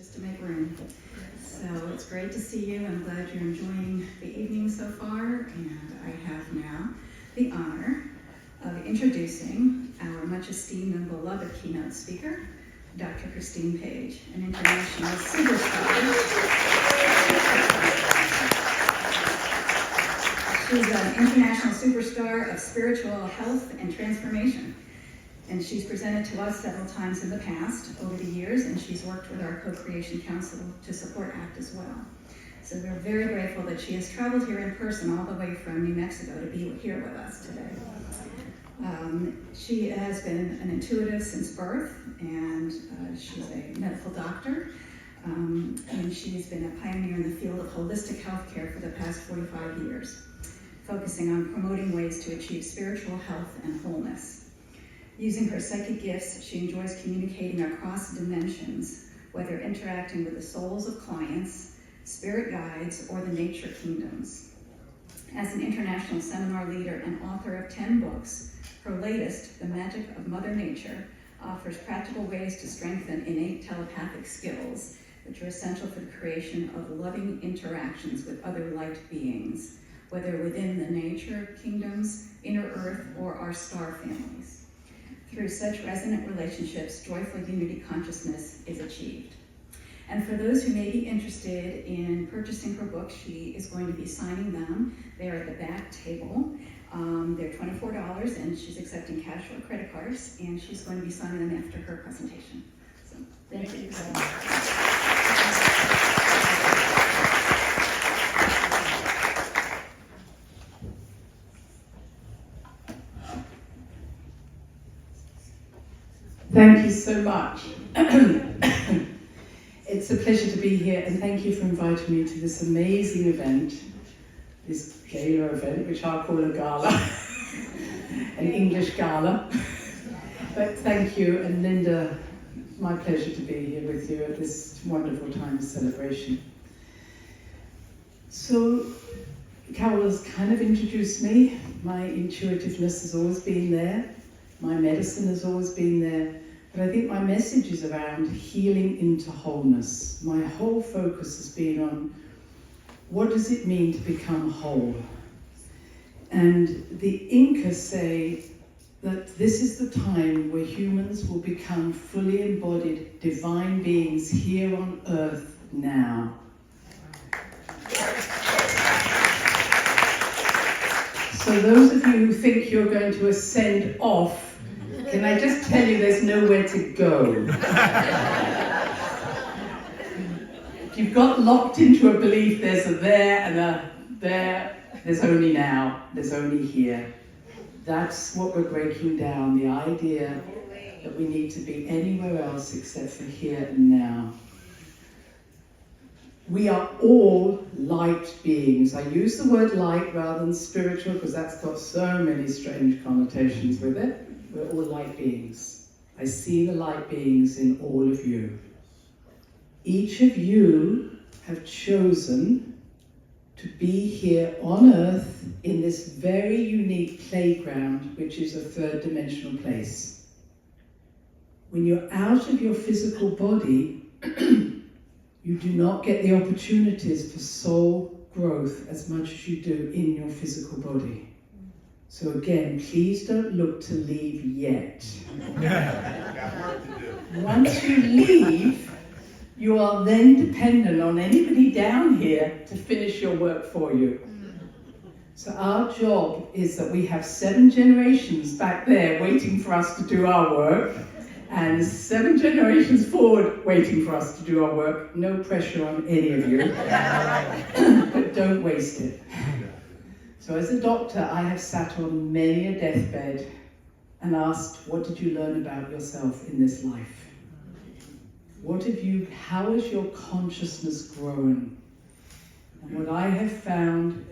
just to make room. So it's great to see you. I'm glad you're enjoying the evening so far, and I have now the honor of introducing our much esteemed and beloved keynote speaker, Dr. Christine Page, an international superstar. She's an international superstar of spiritual health and transformation. And she's presented to us several times in the past, over the years, and she's worked with our Co-Creation Council to support ACT as well. So we're very grateful that she has traveled here in person all the way from New Mexico to be here with us today. She has been an intuitive since birth, and she's a medical doctor, and she's been a pioneer in the field of holistic healthcare for the past 45 years, focusing on promoting ways to achieve spiritual health and wholeness. Using her psychic gifts, she enjoys communicating across dimensions, whether interacting with the souls of clients, spirit guides, or the nature kingdoms. As an international seminar leader and author of 10 books, her latest, The Magic of Mother Nature, offers practical ways to strengthen innate telepathic skills, which are essential for the creation of loving interactions with other light beings, whether within the nature kingdoms, inner earth, or our star families. Through such resonant relationships, joyful unity consciousness is achieved. And for those who may be interested in purchasing her books, she is going to be signing them. They are at the back table. They're $24, and she's accepting cash or credit cards, and she's going to be signing them after her presentation. So, thank you so much. Thank you so much. It's a pleasure to be here, and thank you for inviting me to this amazing event, this gala event, which I'll call a gala, an English gala. But thank you, and Linda, it's my pleasure to be here with you at this wonderful time of celebration. So, Carol has kind of introduced me. My intuitiveness has always been there. My medicine has always been there. But I think my message is around healing into wholeness. My whole focus has been on what does it mean to become whole? And the Incas say that this is the time where humans will become fully embodied divine beings here on earth now. So those of you who think you're going to ascend off, can I just tell you there's nowhere to go? If you've got locked into a belief there's a there and a there, there's only now, there's only here. That's what we're breaking down, the idea that we need to be anywhere else except for here and now. We are all light beings. I use the word light rather than spiritual because that's got so many strange connotations with it. We're all light beings. I see the light beings in all of you. Each of you have chosen to be here on earth in this very unique playground, which is a third dimensional place. When you're out of your physical body, you do not get the opportunities for soul growth as much as you do in your physical body. So again, please don't look to leave yet. Once you leave, you are then dependent on anybody down here to finish your work for you. So our job is that we have 7 generations back there waiting for us to do our work, and 7 generations forward waiting for us to do our work. No pressure on any of you, but don't waste it. So as a doctor, I have sat on many a deathbed and asked, what did you learn about yourself in this life? How has your consciousness grown? And what I have found,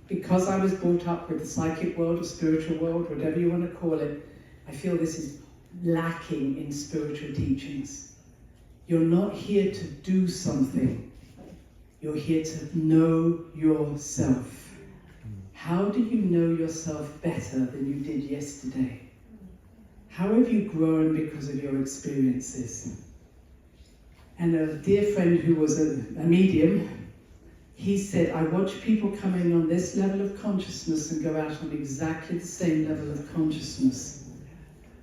because I was brought up with the psychic world or spiritual world, whatever you want to call it, I feel this is lacking in spiritual teachings. You're not here to do something. You're here to know yourself. How do you know yourself better than you did yesterday? How have you grown because of your experiences? And a dear friend who was a medium, he said, I watch people come in on this level of consciousness and go out on exactly the same level of consciousness.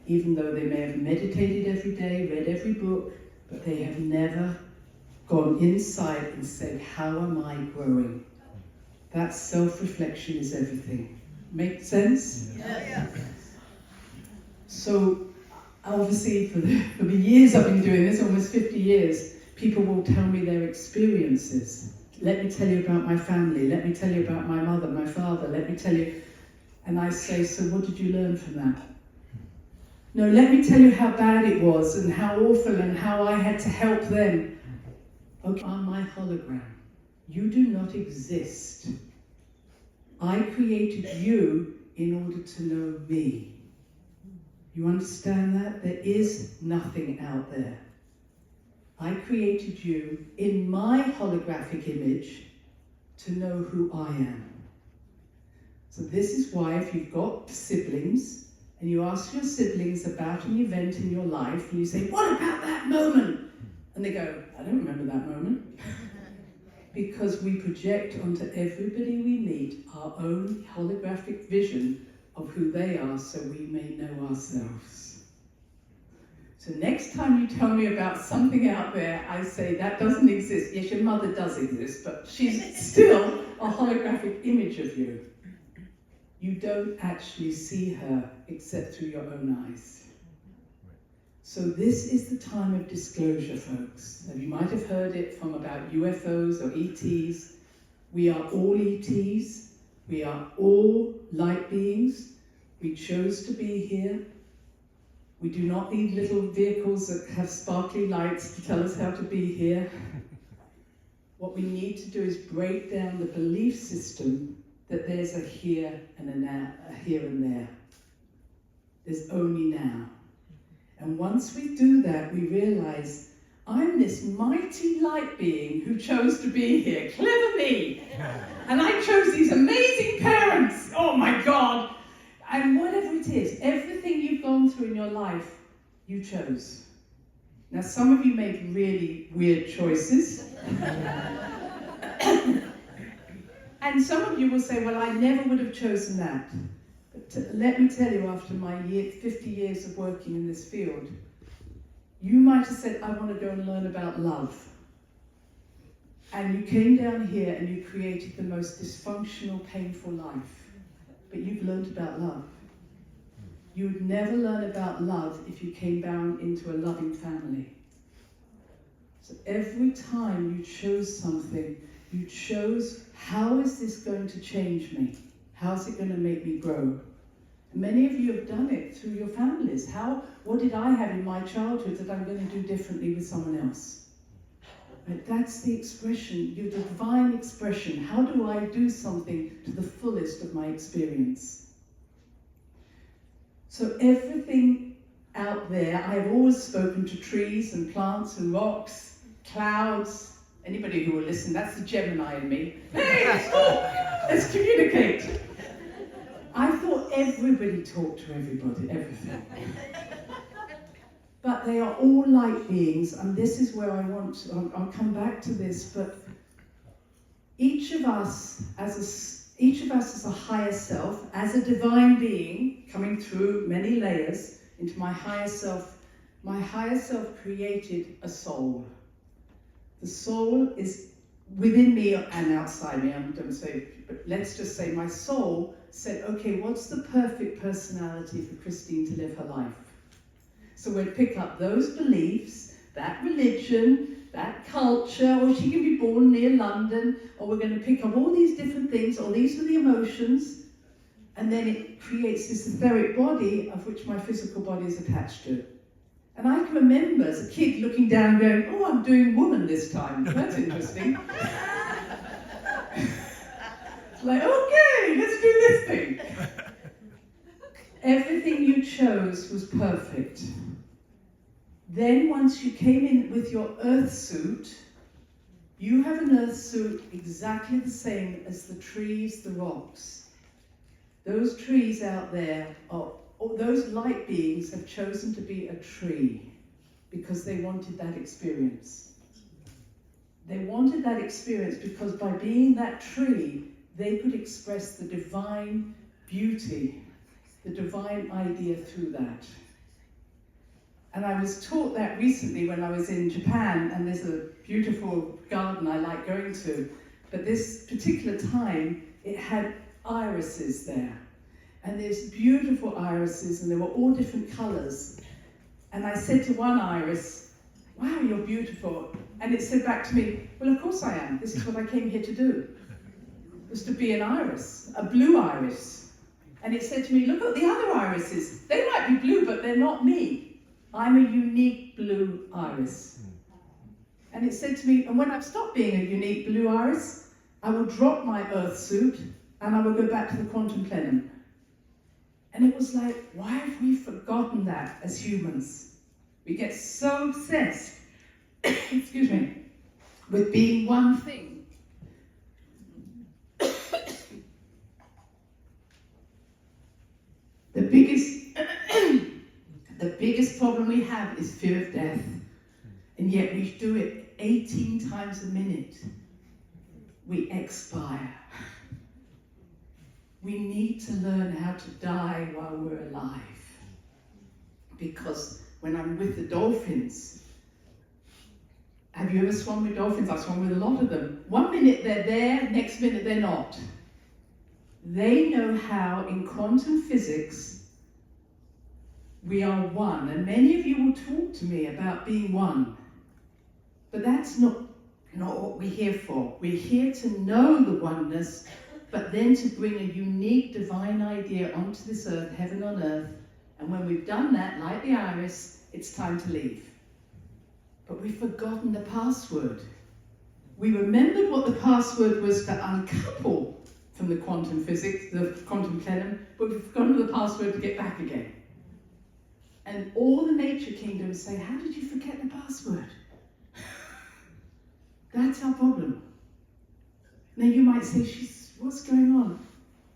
Even though they may have meditated every day, read every book, but they have never gone inside and said, how am I growing? That self-reflection is everything. Make sense? Yeah. So, obviously, for the years I've been doing this, almost 50 years, people will tell me their experiences. Let me tell you about my family. Let me tell you about my mother, my father. Let me tell you. And I say, so what did you learn from that? No, let me tell you how bad it was and how awful and how I had to help them. Okay, I'm my hologram. You do not exist. I created you in order to know me. You understand that? There is nothing out there. I created you in my holographic image to know who I am. So this is why if you've got siblings and you ask your siblings about an event in your life and you say, what about that moment? And they go, I don't remember that moment. Because we project onto everybody we meet our own holographic vision of who they are so we may know ourselves. So next time you tell me about something out there, I say that doesn't exist. Yes, your mother does exist, but she's still a holographic image of you. You don't actually see her except through your own eyes. So this is the time of disclosure, folks. Now, you might have heard it from about UFOs or ETs. We are all ETs. We are all light beings. We chose to be here. We do not need little vehicles that have sparkly lights to tell us how to be here. What we need to do is break down the belief system that there's a here and a now, a here and there. There's only now. And once we do that, we realize, I'm this mighty light being who chose to be here. Clever me! And I chose these amazing parents! Oh my God! And whatever it is, everything you've gone through in your life, you chose. Now, some of you made really weird choices. And some of you will say, well, I never would have chosen that. But let me tell you, after my 50 years of working in this field, you might have said, I want to go and learn about love. And you came down here and you created the most dysfunctional, painful life. But you've learned about love. You would never learn about love if you came down into a loving family. So every time you chose something, you chose, how is this going to change me? How's it going to make me grow? And many of you have done it through your families. What did I have in my childhood that I'm going to do differently with someone else? Right? That's the expression, your divine expression. How do I do something to the fullest of my experience? So everything out there, I have always spoken to trees and plants and rocks, clouds. Anybody who will listen, that's the Gemini in me. Hey, let's communicate. I thought everybody talked to everybody, everything. But they are all light beings, and this is where I want to, I'll come back to this, but each of us as a higher self, as a divine being, coming through many layers into my higher self created a soul. The soul is within me and outside me, I'm going to say, but let's just say my soul said, okay, what's the perfect personality for Christine to live her life? So we'd pick up those beliefs, that religion, that culture, or she can be born near London, or we're going to pick up all these different things, or these are the emotions, and then it creates this etheric body of which my physical body is attached to. And I can remember as a kid looking down going, oh, I'm doing woman this time. That's interesting. It's like, okay, let's do this thing. Everything you chose was perfect. Then once you came in with your earth suit, you have an earth suit exactly the same as the trees, the rocks. Those trees out there those light beings have chosen to be a tree because they wanted that experience. They wanted that experience because by being that tree, they could express the divine beauty, the divine idea through that. And I was taught that recently when I was in Japan, and there's a beautiful garden I like going to, but this particular time, it had irises there. And there's beautiful irises, and they were all different colours. And I said to one iris, "Wow, you're beautiful." And it said back to me, "Well, of course I am. This is what I came here to do. Was to be an iris, a blue iris." And it said to me, "Look at the other irises. They might be blue, but they're not me. I'm a unique blue iris." And it said to me, "And when I've stopped being a unique blue iris, I will drop my earth suit and I will go back to the quantum plenum." And it was like, why have we forgotten that as humans? We get so obsessed, excuse me, with being one thing. The biggest problem we have is fear of death. And yet we do it 18 times a minute. We expire. We need to learn how to die while we're alive. Because when I'm with the dolphins, have you ever swum with dolphins? I've swum with a lot of them. 1 minute they're there, next minute they're not. They know how, in quantum physics, we are one. And many of you will talk to me about being one. But that's not what we're here for. We're here to know the oneness, but then to bring a unique divine idea onto this earth, heaven on earth. And when we've done that, like the iris, it's time to leave. But we've forgotten the password. We remembered what the password was to uncouple from the quantum physics, the quantum plenum, but we've forgotten the password to get back again. And all the nature kingdoms say, "How did you forget the password?" That's our problem. Now you might say, "What's going on?"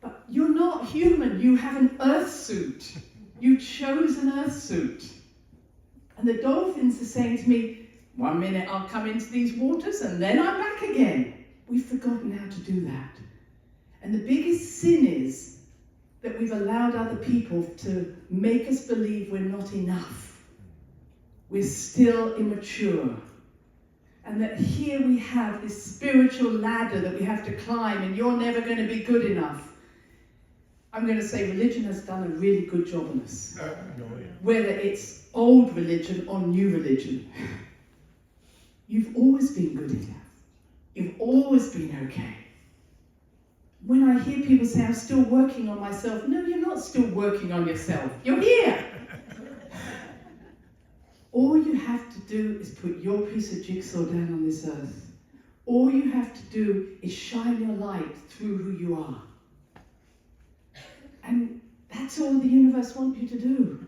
But you're not human. You have an earth suit. You chose an earth suit. And the dolphins are saying to me, 1 minute I'll come into these waters and then I'm back again. We've forgotten how to do that. And the biggest sin is that we've allowed other people to make us believe we're not enough. We're still immature. And that here we have this spiritual ladder that we have to climb, and you're never going to be good enough. I'm going to say religion has done a really good job on us. Whether it's old religion or new religion. You've always been good enough. You've always been okay. When I hear people say, "I'm still working on myself," no, you're not still working on yourself. You're here. All you have to do is put your piece of jigsaw down on this earth. All you have to do is shine your light through who you are. And that's all the universe wants you to do.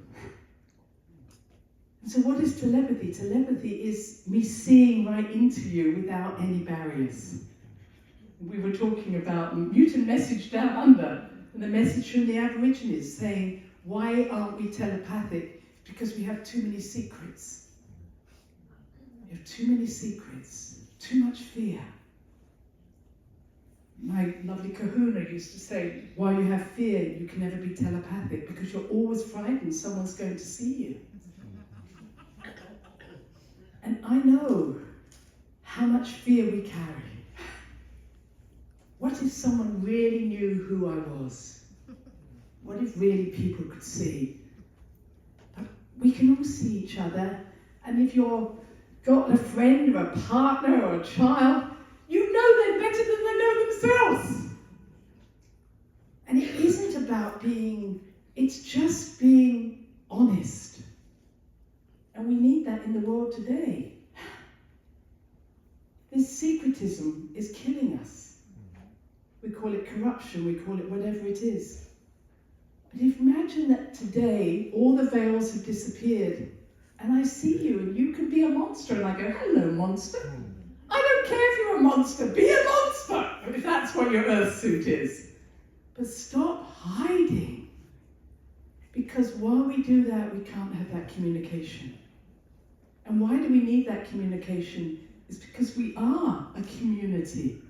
And so what is telepathy? Telepathy is me seeing right into you without any barriers. We were talking about the mutant message down under, and the message from the Aborigines saying, why aren't we telepathic? Because we have too many secrets. We have too many secrets, too much fear. My lovely kahuna used to say, while you have fear, you can never be telepathic because you're always frightened someone's going to see you. And I know how much fear we carry. What if someone really knew who I was? What if really people could see? We can all see each other, and if you've got a friend or a partner or a child, you know they're better than they know themselves. And it isn't about it's just being honest. And we need that in the world today. This secretism is killing us. We call it corruption, we call it whatever it is. But imagine that today all the veils have disappeared and I see you and you can be a monster and I go, hello monster. I don't care if you're a monster, be a monster if that's what your earth suit is. But stop hiding. Because while we do that, we can't have that communication. And why do we need that communication? It's because we are a community.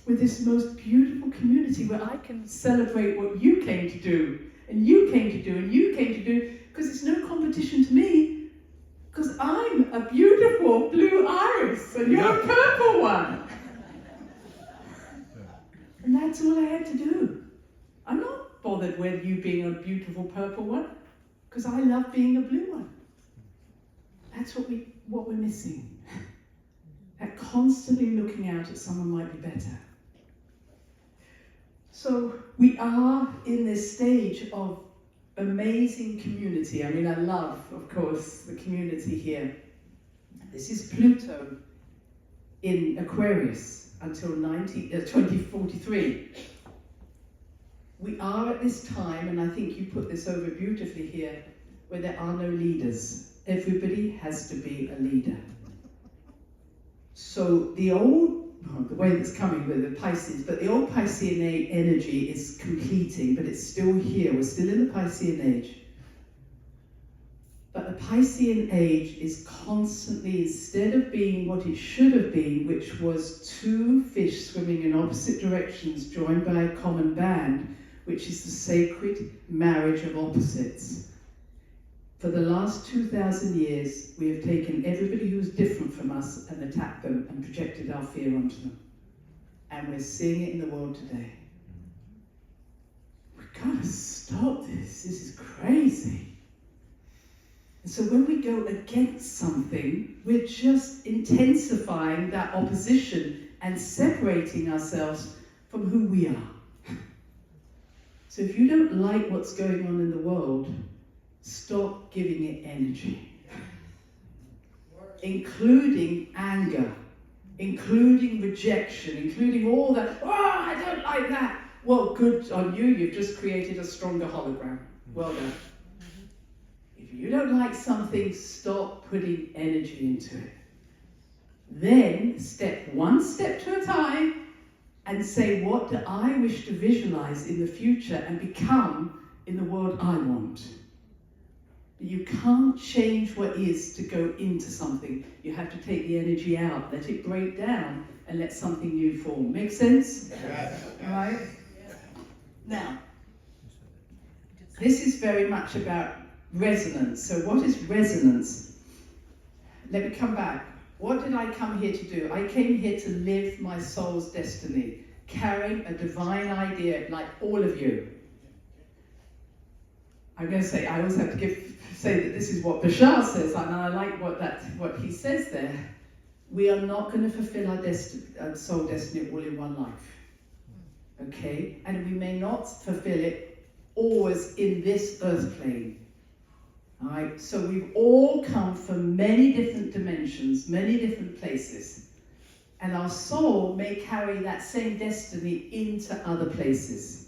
We're this most beautiful community where I can celebrate what you came to do, and you came to do, and you came to do, because it's no competition to me, because I'm a beautiful blue iris, and you're a purple one. And that's all I had to do. I'm not bothered with you being a beautiful purple one, because I love being a blue one. That's what we're missing. That constantly looking out at someone might be better. So we are in this stage of amazing community. I mean, I love, of course, the community here. This is Pluto in Aquarius until 2043. We are at this time, and I think you put this over beautifully here, where there are no leaders. Everybody has to be a leader. So the way that's coming with the Pisces, but the old Piscean energy is completing, but it's still here. We're still in the Piscean age. But the Piscean age is constantly, instead of being what it should have been, which was two fish swimming in opposite directions joined by a common band, which is the sacred marriage of opposites. For the last 2,000 years, we have taken everybody who's different from us and attacked them and projected our fear onto them. And we're seeing it in the world today. We've got to stop this. This is crazy. And so when we go against something, we're just intensifying that opposition and separating ourselves from who we are. So if you don't like what's going on in the world, stop giving it energy, including anger, including rejection, including all that. Oh, I don't like that. Well, good on you. You've just created a stronger hologram. Well done. If you don't like something, stop putting energy into it. Then step one step to a time and say, what do I wish to visualize in the future and become in the world I want? You can't change what is to go into something. You have to take the energy out, let it break down, and let something new form. Make sense? Yes. All right? Now, this is very much about resonance. So what is resonance? Let me come back. What did I come here to do? I came here to live my soul's destiny, carrying a divine idea like all of you. I'm going to say, I always have to say that this is what Bashar says, and I like what he says there. We are not going to fulfill our soul destiny all in one life. Okay? And we may not fulfill it always in this earth plane. Alright? So we've all come from many different dimensions, many different places. And our soul may carry that same destiny into other places.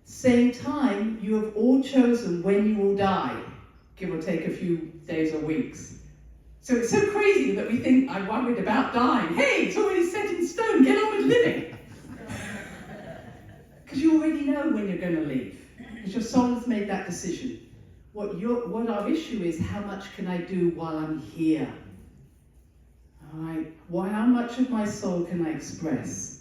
Same time, you have all chosen when you will die, give or take a few days or weeks. So it's so crazy that we think, I'm worried about dying. Hey, it's already set in stone, get on with living. Because you already know when you're going to leave. Because your soul has made that decision. What our issue is, how much can I do while I'm here? All right, how much of my soul can I express?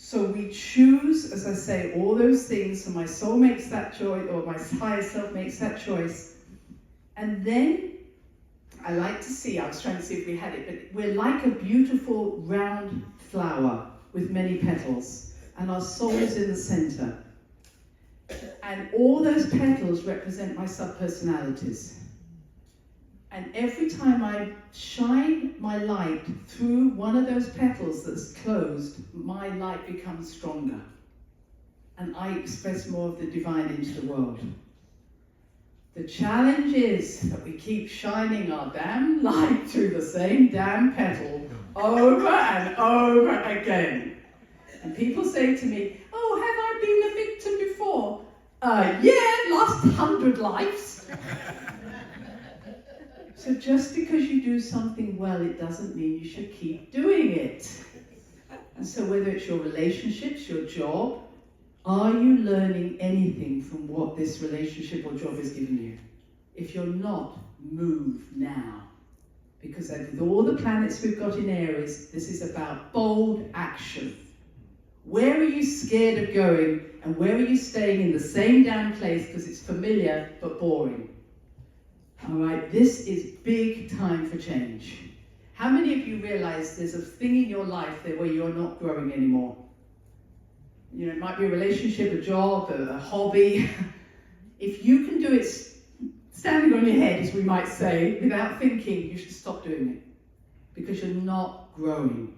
So we choose, as I say, all those things, so my soul makes that choice, or my higher self makes that choice. And then, I like to see, I was trying to see if we had it, but we're like a beautiful round flower with many petals, and our soul is in the center. And all those petals represent my subpersonalities. And every time I shine my light through one of those petals that's closed, my light becomes stronger. And I express more of the divine into the world. The challenge is that we keep shining our damn light through the same damn petal over and over again. And people say to me, oh, have I been a victim before? Yeah, last 100 lives. So just because you do something well, it doesn't mean you should keep doing it. And so whether it's your relationships, your job, are you learning anything from what this relationship or job has given you? If you're not, move now. Because with all the planets we've got in Aries, this is about bold action. Where are you scared of going, and where are you staying in the same damn place because it's familiar but boring? All right, this is big time for change. How many of you realize there's a thing in your life there where you're not growing anymore? You know, it might be a relationship, a job, a hobby. If you can do it standing on your head, as we might say, without thinking, you should stop doing it. Because you're not growing.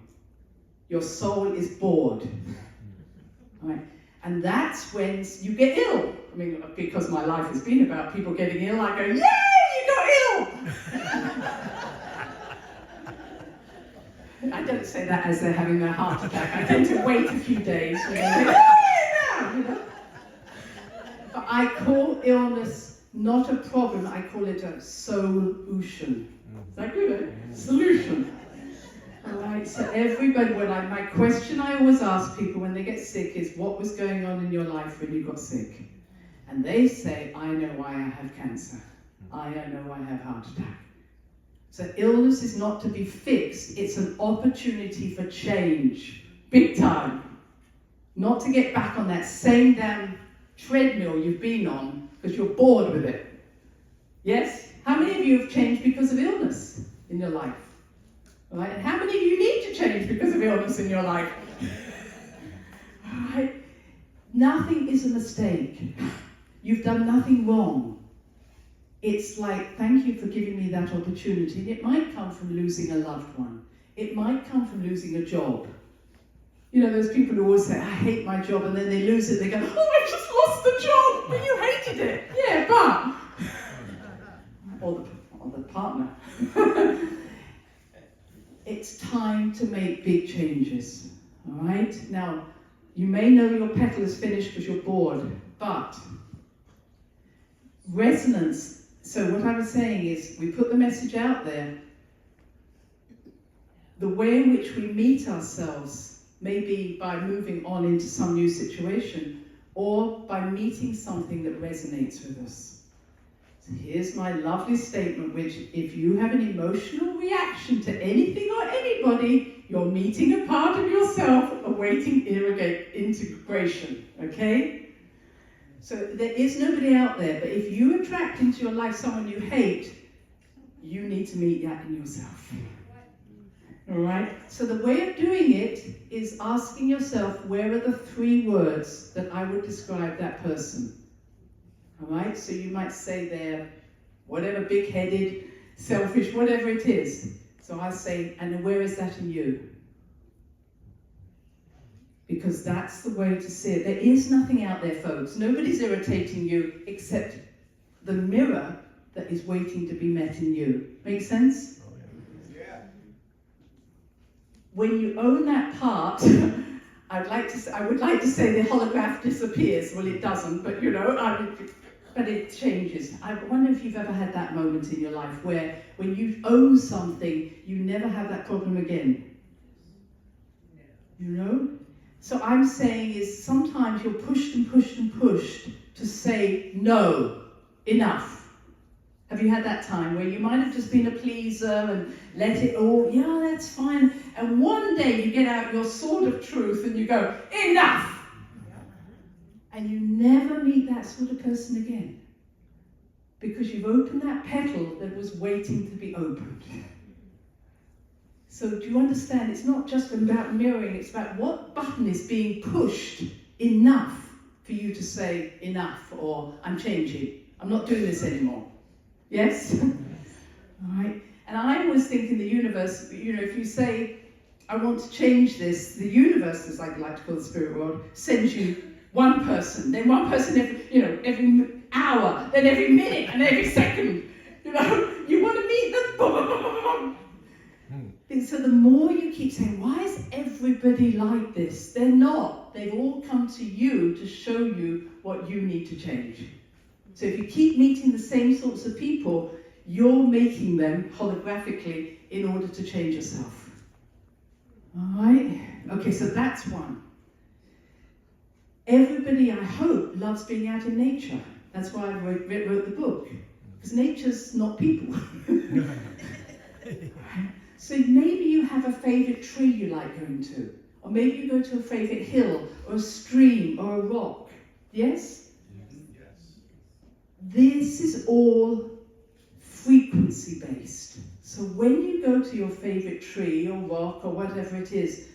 Your soul is bored. Right? And that's when you get ill. I mean, because my life has been about people getting ill, I go, yay, you got ill! I don't say that as they're having their heart attack. I tend to wait a few days. You know? But I call illness not a problem, I call it a solution. Is that good? Solution. All right, so everybody, my question I always ask people when they get sick is, what was going on in your life when you got sick? And they say, I know why I have cancer. I know I have heart attack. So illness is not to be fixed, it's an opportunity for change, big time. Not to get back on that same damn treadmill you've been on because you're bored with it. Yes? How many of you have changed because of illness in your life? Right? And how many of you need to change because of illness in your life? Right? Nothing is a mistake. You've done nothing wrong. It's like, thank you for giving me that opportunity. And it might come from losing a loved one. It might come from losing a job. You know, those people who always say, I hate my job, and then they lose it, they go, oh, I just lost the job, but you hated it. Yeah, but... or the partner. It's time to make big changes, all right? Now, you may know your petal is finished because you're bored, but resonance. So what I was saying is, we put the message out there. The way in which we meet ourselves may be by moving on into some new situation, or by meeting something that resonates with us. So here's my lovely statement, which if you have an emotional reaction to anything or anybody, you're meeting a part of yourself awaiting integration, okay? So there is nobody out there, but if you attract into your life someone you hate, you need to meet that in yourself. All right? So the way of doing it is asking yourself, where are the 3 words that I would describe that person? All right? So you might say they're whatever, big-headed, selfish, whatever it is. So I say, and where is that in you? Because that's the way to see it. There is nothing out there, folks. Nobody's irritating you except the mirror that is waiting to be met in you. Make sense? Yeah. When you own that part, I would like to say the holograph disappears. Well, it doesn't, but you know, but it changes. I wonder if you've ever had that moment in your life where when you own something, you never have that problem again. You know? So I'm saying is sometimes you're pushed and pushed and pushed to say, no, enough. Have you had that time where you might have just been a pleaser and let it all, yeah, that's fine. And one day you get out your sword of truth and you go, enough. And you never meet that sort of person again. Because you've opened that petal that was waiting to be opened. So do you understand? It's not just about mirroring, it's about what button is being pushed enough for you to say enough, or I'm changing. I'm not doing this anymore. Yes? All right. And I always think in the universe, you know, if you say, I want to change this, the universe, as I like to call the spirit world, sends you one person, then one person every hour, then every minute and every second. You know, you want to meet them. Boom, boom, boom, boom, boom. And so the more you keep saying, why is everybody like this? They're not. They've all come to you to show you what you need to change. So if you keep meeting the same sorts of people, you're making them holographically in order to change yourself. All right? Okay, so that's one. Everybody, I hope, loves being out in nature. That's why I wrote the book. Because nature's not people. So maybe you have a favourite tree you like going to, or maybe you go to a favourite hill, or a stream, or a rock. Yes? Yes. This is all frequency-based. So when you go to your favourite tree, or rock, or whatever it is,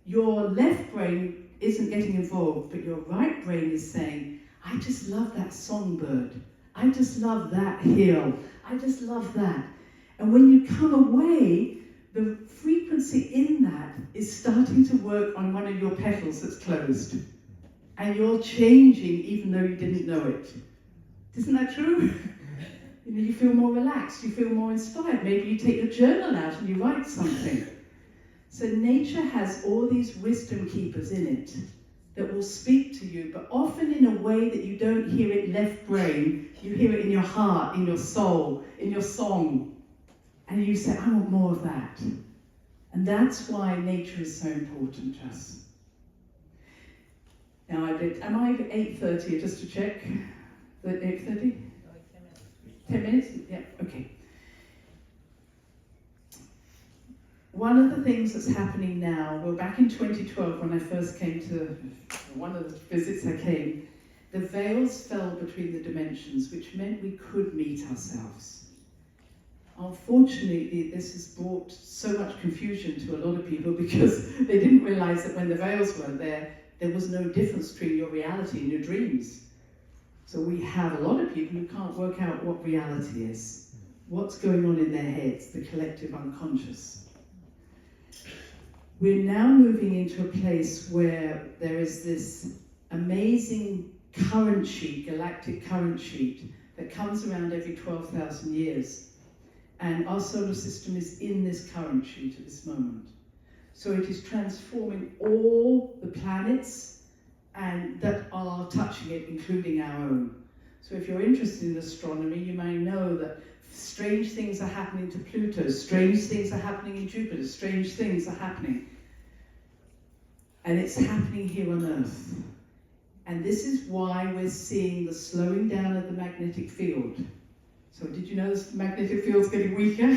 your left brain isn't getting involved, but your right brain is saying, I just love that songbird. I just love that hill. I just love that. And when you come away, the frequency in that is starting to work on one of your petals that's closed. And you're changing even though you didn't know it. Isn't that true? You know, you feel more relaxed, you feel more inspired. Maybe you take your journal out and you write something. So nature has all these wisdom keepers in it that will speak to you, but often in a way that you don't hear it left brain, you hear it in your heart, in your soul, in your song. And you say, I want more of that. And that's why nature is so important to us. Now am I at 8:30, just to check? 8:30? 10 minutes? Yeah, okay. One of the things that's happening now, well, back in 2012 when I first came to one of the visits I came, the veils fell between the dimensions, which meant we could meet ourselves. Unfortunately, this has brought so much confusion to a lot of people because they didn't realize that when the veils weren't there, there was no difference between your reality and your dreams. So we have a lot of people who can't work out what reality is, what's going on in their heads, the collective unconscious. We're now moving into a place where there is this amazing current sheet, galactic current sheet, that comes around every 12,000 years. And our solar system is in this current sheet at this moment. So it is transforming all the planets and that are touching it, including our own. So if you're interested in astronomy, you may know that strange things are happening to Pluto, strange things are happening in Jupiter, strange things are happening. And it's happening here on Earth. And this is why we're seeing the slowing down of the magnetic field. So did you know the magnetic field's getting weaker?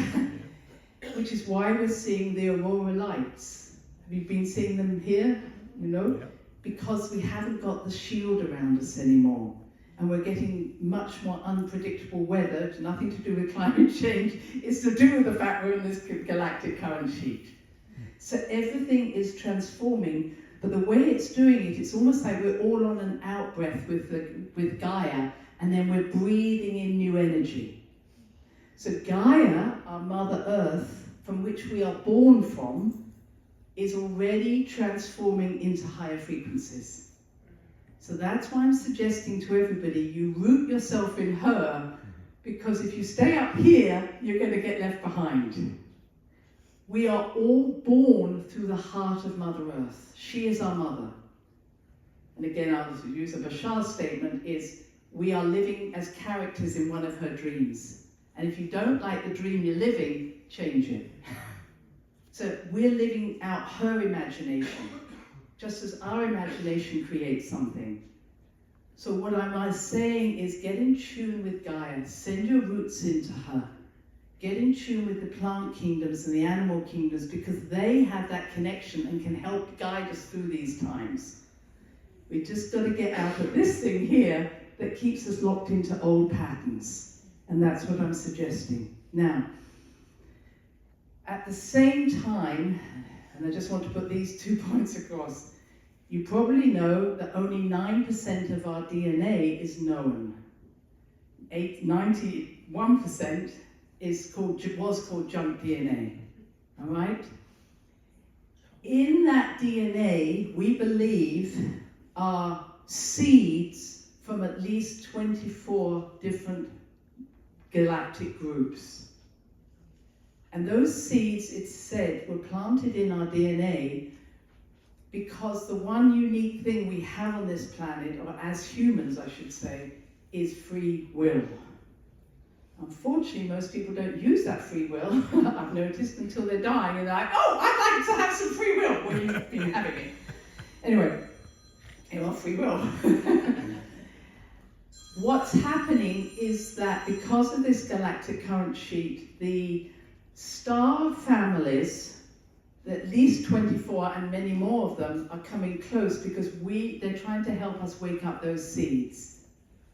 Which is why we're seeing the aurora lights. Have you been seeing them here? You know? Yeah. Because we haven't got the shield around us anymore. And we're getting much more unpredictable weather. It's nothing to do with climate change. It's to do with the fact we're in this galactic current sheet. So everything is transforming. But the way it's doing it, it's almost like we're all on an out-breath with Gaia, and then we're breathing in new energy. So Gaia, our Mother Earth, from which we are born from, is already transforming into higher frequencies. So that's why I'm suggesting to everybody, you root yourself in her, because if you stay up here, you're going to get left behind. We are all born through the heart of Mother Earth. She is our mother. And again, I'll use a Bashar statement, is we are living as characters in one of her dreams. And if you don't like the dream you're living, change it. So we're living out her imagination, just as our imagination creates something. So what I'm saying is get in tune with Gaia, send your roots into her. Get in tune with the plant kingdoms and the animal kingdoms, because they have that connection and can help guide us through these times. We just got to get out of this thing here that keeps us locked into old patterns. And that's what I'm suggesting. Now, at the same time, and I just want to put these 2 points across, you probably know that only 9% of our DNA is known. 91% was called junk DNA, all right? In that DNA, we believe are seeds from at least 24 different galactic groups. And those seeds, it's said, were planted in our DNA because the one unique thing we have on this planet, or as humans I should say, is free will. Unfortunately, most people don't use that free will, I've noticed, until they're dying and they're like, oh, I'd like to have some free will. Well, you've been having it. Anyway, you want free will. What's happening is that because of this galactic current sheet, the Star families, at least 24 and many more of them are coming close because they're trying to help us wake up those seeds.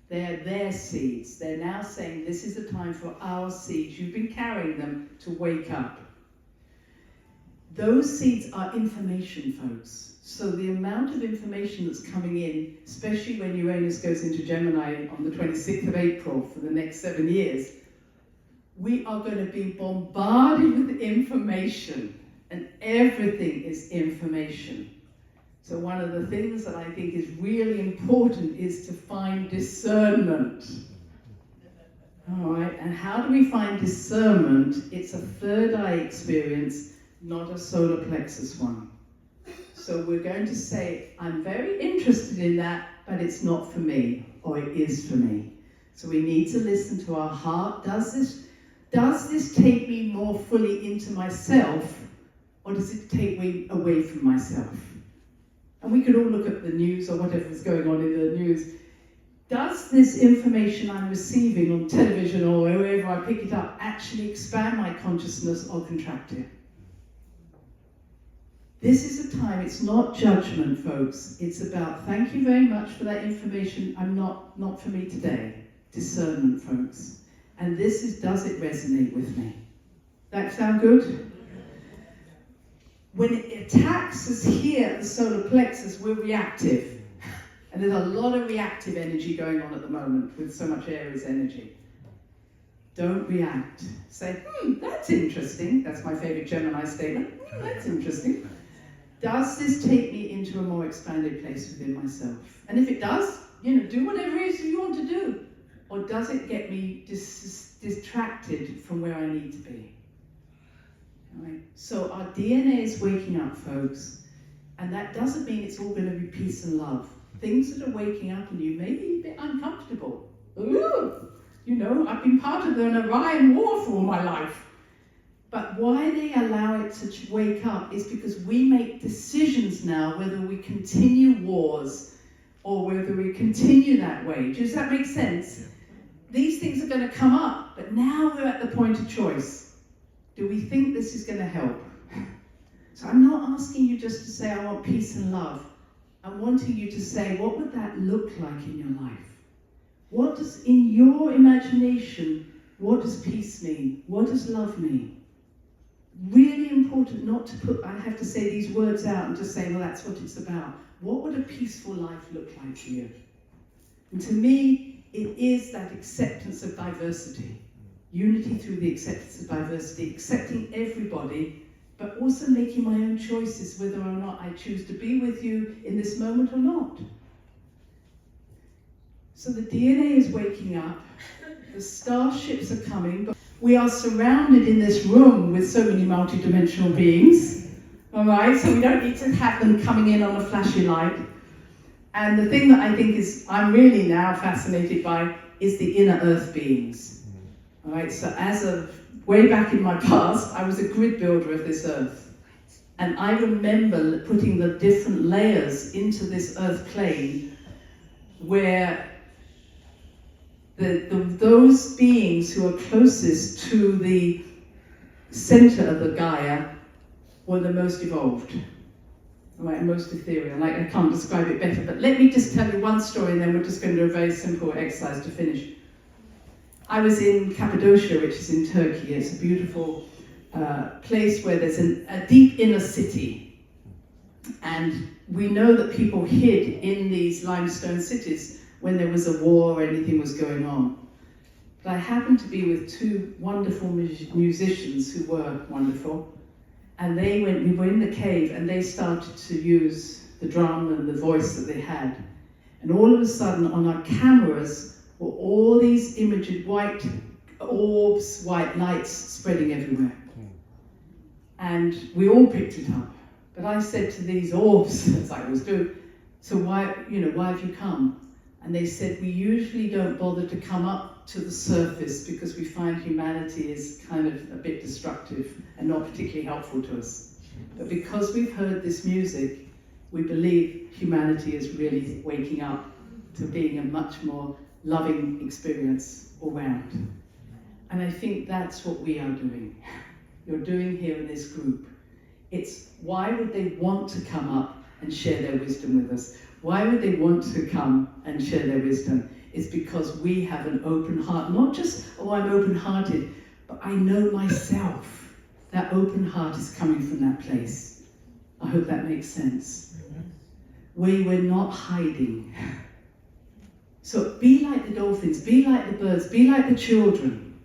They're their seeds. They're now saying this is the time for our seeds. You've been carrying them to wake up. Those seeds are information, folks. So the amount of information that's coming in, especially when Uranus goes into Gemini on the 26th of April for the next 7 years, we are going to be bombarded with information, and everything is information. So one of the things that I think is really important is to find discernment. All right, and how do we find discernment? It's a third eye experience, not a solar plexus one. So we're going to say, I'm very interested in that, but it's not for me, or it is for me. So we need to listen to our heart. Does this take me more fully into myself, or does it take me away from myself? And we could all look at the news or whatever is going on in the news. Does this information I'm receiving on television or wherever I pick it up actually expand my consciousness or contract it? This is a time, it's not judgment, folks. It's about, thank you very much for that information. Not for me today. Discernment, folks. And this is, does it resonate with me? That sound good? When it attacks us here at the solar plexus, we're reactive. And there's a lot of reactive energy going on at the moment with so much Aries energy. Don't react. Say, that's interesting. That's my favorite Gemini statement. That's interesting. Does this take me into a more expanded place within myself? And if it does, do whatever it is you want to do. Or does it get me distracted from where I need to be? All right. So our DNA is waking up, folks. And that doesn't mean it's all going to be peace and love. Things that are waking up in you may be a bit uncomfortable. Ooh, I've been part of an Orion war for all my life. But why they allow it to wake up is because we make decisions now whether we continue wars or whether we continue that way. Does that make sense? These things are going to come up, but now we're at the point of choice. Do we think this is going to help? So I'm not asking you just to say, I want peace and love. I'm wanting you to say, what would that look like in your life? What does, in your imagination, what does peace mean? What does love mean? Really important not to put, I have to say these words out and just say, well, that's what it's about. What would a peaceful life look like for you? And to me, it is that acceptance of diversity. Unity through the acceptance of diversity, accepting everybody, but also making my own choices whether or not I choose to be with you in this moment or not. So the DNA is waking up, the starships are coming, but we are surrounded in this room with so many multidimensional beings, all right? So we don't need to have them coming in on a flashy light. And the thing that I think I'm really now fascinated by is the inner earth beings. All right, so as of way back in my past, I was a grid builder of this earth. And I remember putting the different layers into this earth plane where those beings who are closest to the center of the Gaia were the most evolved, right, most ethereal. I can't describe it better, but let me just tell you one story and then we're just going to do a very simple exercise to finish. I was in Cappadocia, which is in Turkey. It's a beautiful place where there's a deep inner city. And we know that people hid in these limestone cities when there was a war or anything was going on. But I happened to be with two wonderful musicians who were wonderful. And we were in the cave and they started to use the drum and the voice that they had. And all of a sudden on our cameras were all these images, white orbs, white lights spreading everywhere. And we all picked it up. But I said to these orbs, as I was doing, so why have you come? And they said, we usually don't bother to come up to the surface because we find humanity is kind of a bit destructive and not particularly helpful to us. But because we've heard this music, we believe humanity is really waking up to being a much more loving experience all round. And I think that's what we are doing. you're doing here in this group. It's why would they want to come up and share their wisdom with us? Why would they want to come and share their wisdom? It's because we have an open heart. Not just, oh, I'm open-hearted, but I know myself. That open heart is coming from that place. I hope that makes sense. Where we're not hiding. So be like the dolphins, be like the birds, be like the children.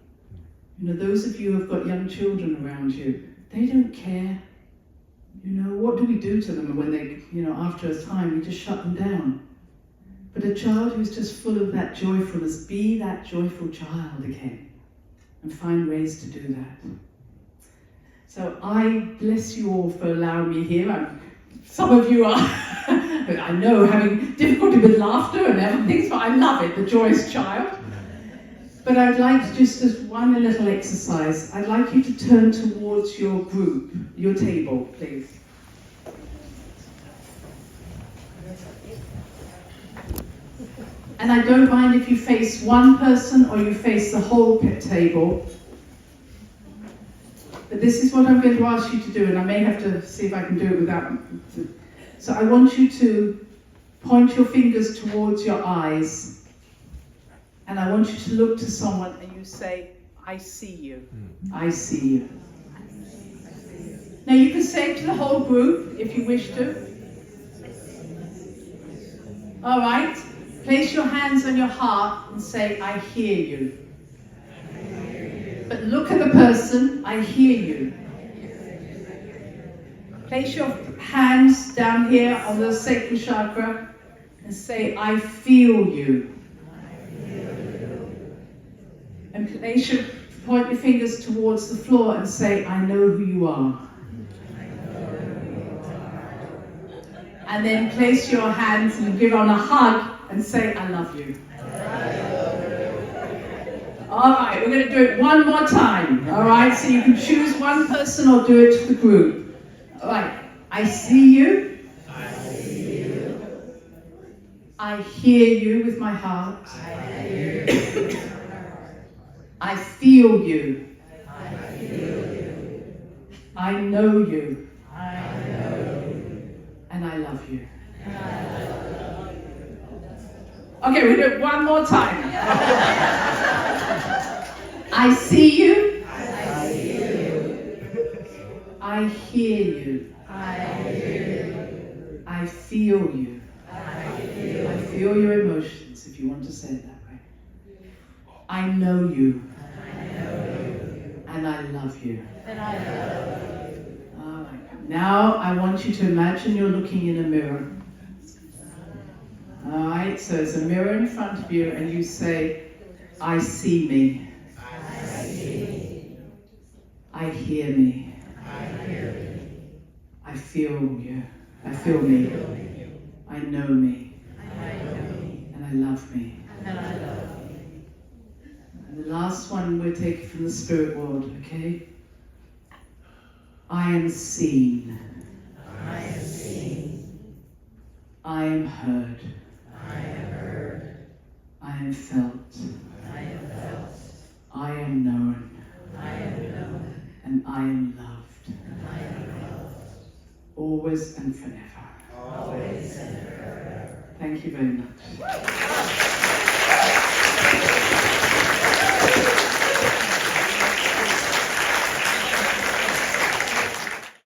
You know, those of you who have got young children around you, they don't care. You know, what do we do to them when they, you know, after a time, we just shut them down. But a child who's just full of that joyfulness, be that joyful child again. And find ways to do that. So I bless you all for allowing me here. Some of you are, I know, having difficulty with laughter and everything, but I love it, the joyous child. But I'd like to just as one little exercise, I'd like you to turn towards your group, your table, please. And I don't mind if you face one person or you face the whole table. But this is what I'm going to ask you to do, and I may have to see if I can do it without. So I want you to point your fingers towards your eyes. And I want you to look to someone and you say, I see you. I see you. Now you can say it to the whole group if you wish to. All right. Place your hands on your heart and say, I hear you. But look at the person, I hear you. Place your hands down here on the sacral chakra and say, I feel you. And point your fingers towards the floor and say, I know who you are. And then place your hands and give on a hug and say, I love you. All right, we're going to do it one more time. All right, so you can choose one person or do it to the group. All right, I see you. I see you. I hear you with my heart. I hear you. I feel you. I feel you. I know you. I know you. And I love you. And I love you. Okay, we'll do it one more time. I see you. I see you. I hear you. I hear you. I feel you. I feel your emotions, if you want to say it that way. I know you. I know you. And I love you. And I love you. All right. Now I want you to imagine you're looking in a mirror. All right, so there's a mirror in front of you and you say, I see me. I see me. I hear me. I hear me. I feel you. I feel me. I know me. I know me. And I love me. And I love you. And the last one we'll take from the spirit world, okay? I am seen. I am seen. I am heard. I am heard. I am felt. I am felt. I am known. I am known. And I am loved. And I am loved. Always and forever. Always and forever. Thank you very much.